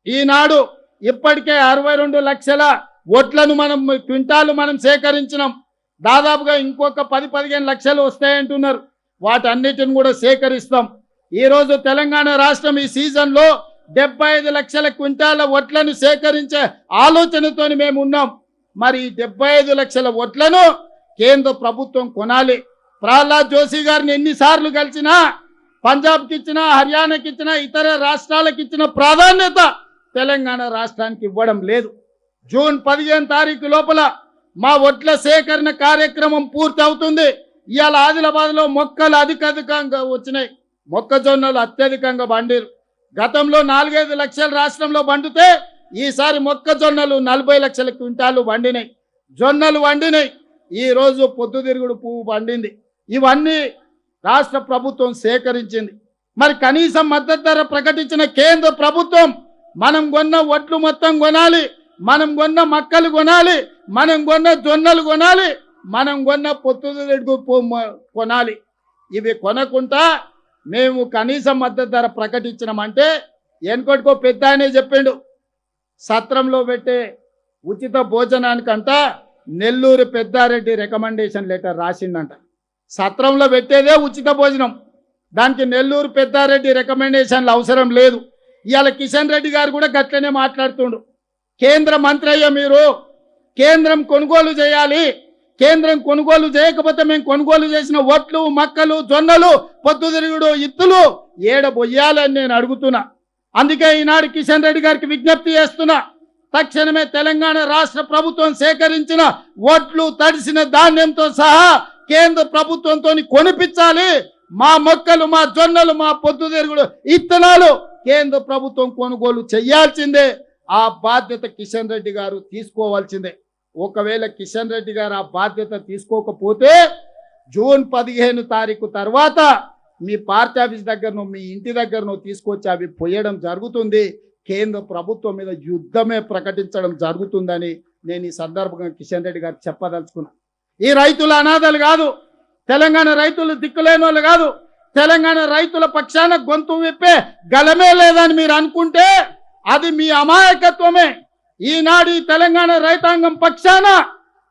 ఈనాడు ఇప్పటికే 62 లక్షల ఓట్లను క్వింటాలు మనం సేకరించినాం. దాదాపుగా ఇంకొక 10-15 లక్షలు వస్తాయంటున్నారు. వాటన్నిటిని కూడా సేకరిస్తాం. ఈరోజు తెలంగాణ రాష్ట్రం ఈ సీజన్లో 75 లక్షల క్వింటాల ఓట్లను సేకరించే ఆలోచనతో మేము ఉన్నాం. మరి 75 లక్షల ఓట్లను కేంద్ర ప్రభుత్వం కొనాలి. ప్రహ్లాద్ జోషి గారిని ఎన్నిసార్లు కలిసినా, పంజాబ్కి ఇచ్చిన, హర్యానాకి ఇచ్చిన, ఇతర రాష్ట్రాలకు ఇచ్చిన ప్రాధాన్యత తెలంగాణ రాష్ట్రానికి ఇవ్వడం లేదు. జూన్ 15 తారీఖు లోపల మా ఓట్ల సేకరణ కార్యక్రమం పూర్తి అవుతుంది. ఇవాళ ఆదిలాబాద్లో మొక్కలు అధికంగా వచ్చినాయి. మొక్కజొన్నలు అత్యధికంగా పండిరు. గతంలో 4-5 లక్షల రాష్ట్రంలో పండితే ఈసారి మొక్కజొన్నలు 40 లక్షల క్వింటాలు పండినాయి. జొన్నలు పండినాయి. ఈరోజు పొద్దుతిరుగుడు పువ్వు పండింది. ఇవన్నీ రాష్ట్ర ప్రభుత్వం సేకరించింది. మరి కనీసం మద్దతు ధర ప్రకటించిన కేంద్ర ప్రభుత్వం మనం కొన్న ఒట్లు మొత్తం కొనాలి, మనం కొన్న మక్కలు కొనాలి, మనం కొన్న జొన్నలు కొనాలి, మనం కొన్న పొద్దుతిరుగుడు పువ్వు కొనాలి. ఇవి కొనకుండా మేము కనీసం మద్దతు ధర ప్రకటించినామంటే ఎన్నికొట్టుకో పెద్ద ఆయనే చెప్పిండు, సత్రంలో పెట్టే ఉచిత భోజనానికంట నెల్లూరు పెద్దారెడ్డి రికమెండేషన్ లెటర్ రాసిండంట. సత్రంలో పెట్టేదే ఉచిత భోజనం, దానికి నెల్లూరు పెద్దారెడ్డి రికమెండేషన్లు అవసరం లేదు. ఇవాళ కిషన్ రెడ్డి గారు కూడా గట్లనే మాట్లాడుతుండు. కేంద్ర మంత్రి అయ్యా, మీరు కేంద్రం కొనుగోలు చేయాలి, కేంద్రం కొనుగోలు చేయకపోతే మేము కొనుగోలు చేసిన ఒట్లు, మక్కలు, జొన్నలు, పొద్దుతిరుగుడు ఇత్తులు ఏడబొయ్యాలని నేను అడుగుతున్నా. అందుకే ఈనాడు కిషన్ రెడ్డి గారికి విజ్ఞప్తి చేస్తున్నా, తక్షణమే తెలంగాణ రాష్ట్ర ప్రభుత్వం సేకరించిన ఓట్లు, తడిసిన ధాన్యంతో సహా కేంద్ర ప్రభుత్వంతో కొనిపించాలి. మా మొక్కలు, మా జొన్నలు, మా పొద్దుతిరుగుడు ఇత్తనాలు కేంద్ర ప్రభుత్వం కొనుగోలు చేయాల్సిందే. ఆ బాధ్యత కిషన్ రెడ్డి గారు తీసుకోవాల్సిందే. ఒకవేళ కిషన్ రెడ్డి గారు ఆ బాధ్యత తీసుకోకపోతే జూన్ 15 తారీఖు తర్వాత మీ పార్టీ ఆఫీస్ దగ్గరనో, మీ ఇంటి దగ్గరనో తీసుకొచ్చి అవి పోయడం జరుగుతుంది. కేంద్ర ప్రభుత్వం మీద యుద్ధమే ప్రకటించడం జరుగుతుందని నేను ఈ సందర్భంగా కిషన్ రెడ్డి గారికి చెప్పదలుచుకున్నా. ఈ రైతుల అనాథలు కాదు, తెలంగాణ రైతులు దిక్కులేని వాళ్ళు కాదు, తెలంగాణ రైతుల పక్షాన గొంతు విప్పే గలమే లేదని మీరు అనుకుంటే అది మీ అమాయకత్వమే. ఈనాడు ఈ తెలంగాణ రైతాంగం పక్షాన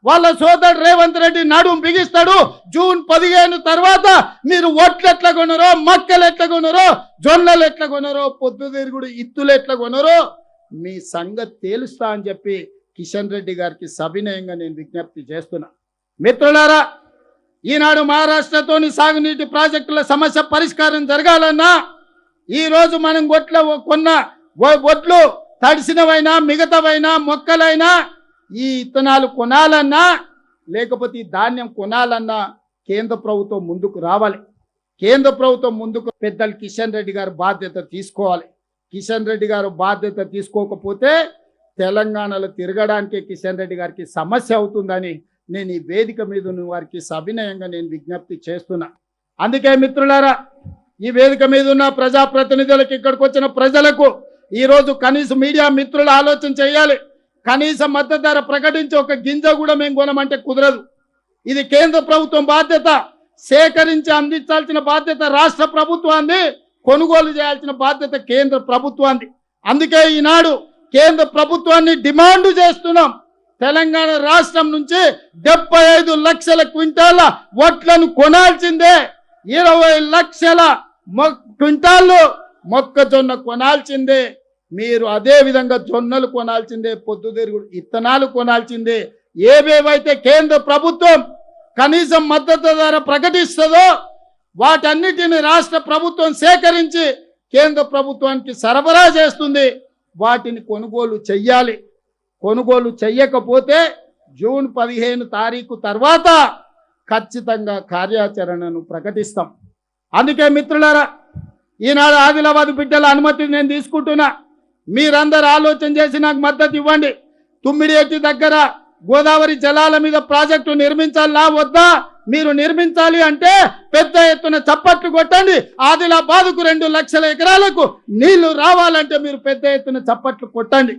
వాళ్ళ సోదరుడు రేవంత్ రెడ్డి నడుం బిగిస్తాడు. జూన్ 15 తర్వాత మీరు ఓట్లు ఎట్లా కొనరో, మక్కలు ఎట్లా కొనరో, జొన్నలు ఎట్లా కొనరో, పొద్దుతిరుగుడు ఇత్తులు ఎట్లా కొనరో మీ సంగతి తేలుస్తా అని చెప్పి కిషన్ రెడ్డి గారికి సవినయంగా నేను విజ్ఞప్తి చేస్తున్నా. మిత్రులారా, ఈనాడు మహారాష్ట్రతోని సాగునీటి ప్రాజెక్టుల సమస్య పరిష్కారం జరగాలన్నా ఈరోజు మనం కొన్న ఒడ్లు తడిసినవైనా, మిగతావైనా, మొక్కలైనా ఈ ఇత్తనాలు కొనాలన్నా, లేకపోతే ఈ ధాన్యం కొనాలన్నా కేంద్ర ప్రభుత్వం ముందుకు రావాలి. కేంద్ర ప్రభుత్వం ముందుకు పెద్దలు కిషన్ రెడ్డి గారు బాధ్యత తీసుకోవాలి. కిషన్ రెడ్డి గారు బాధ్యత తీసుకోకపోతే తెలంగాణలో తిరగడానికి కిషన్ రెడ్డి గారికి సమస్య అవుతుందని నేను ఈ వేదిక మీద ఉన్న వారికి సవినయంగా నేను విజ్ఞప్తి చేస్తున్నా. అందుకే మిత్రులారా, ఈ వేదిక మీద ఉన్న ప్రజాప్రతినిధులకు, ఇక్కడికి వచ్చిన ప్రజలకు ఈరోజు కనీసం మీడియా మిత్రులు ఆలోచన చేయాలి. కనీసం మద్దతు ధర ప్రకటించి ఒక గింజ కూడా మేము కొనమంటే కుదరదు. ఇది కేంద్ర ప్రభుత్వం బాధ్యత. సేకరించి అందించాల్సిన బాధ్యత రాష్ట్ర ప్రభుత్వాన్ని, కొనుగోలు చేయాల్సిన బాధ్యత కేంద్ర ప్రభుత్వాన్ని. అందుకే ఈనాడు కేంద్ర ప్రభుత్వాన్ని డిమాండ్ చేస్తున్నాం. తెలంగాణ రాష్ట్రం నుంచి 75 లక్షల క్వింటాల ఓట్లను కొనాల్సిందే. 20 లక్షల క్వింటాళ్ళు మొక్కజొన్న కొనాల్సిందే. మీరు అదే విధంగా జొన్నలు కొనాల్సిందే, పొద్దుతిరుగుడు ఇత్తనాలు కొనాల్సిందే. ఏవేవైతే కేంద్ర ప్రభుత్వం కనీసం మద్దతు ధర ప్రకటిస్తుందో వాటన్నిటిని రాష్ట్ర ప్రభుత్వం సేకరించి కేంద్ర ప్రభుత్వానికి సరఫరా చేస్తుంది. వాటిని కొనుగోలు చెయ్యాలి. కొనుగోలు చెయ్యకపోతే జూన్ 15 తారీఖు తర్వాత ఖచ్చితంగా కార్యాచరణను ప్రకటిస్తాం. అందుకే మిత్రులారా, ఈనాడు ఆదిలాబాద్ బిడ్డల అనుమతి నేను తీసుకుంటున్నా. మీరందరూ ఆలోచన చేసి నాకు మద్దతు ఇవ్వండి. తుమ్మిడిఎట్టి దగ్గర గోదావరి జలాల మీద ప్రాజెక్టు నిర్మించాలా వద్దా? మీరు నిర్మించాలి అంటే పెద్ద ఎత్తున చప్పట్లు కొట్టండి. ఆదిలాబాద్కు 2 లక్షల ఎకరాలకు నీళ్లు రావాలంటే మీరు పెద్ద ఎత్తున చప్పట్లు కొట్టండి.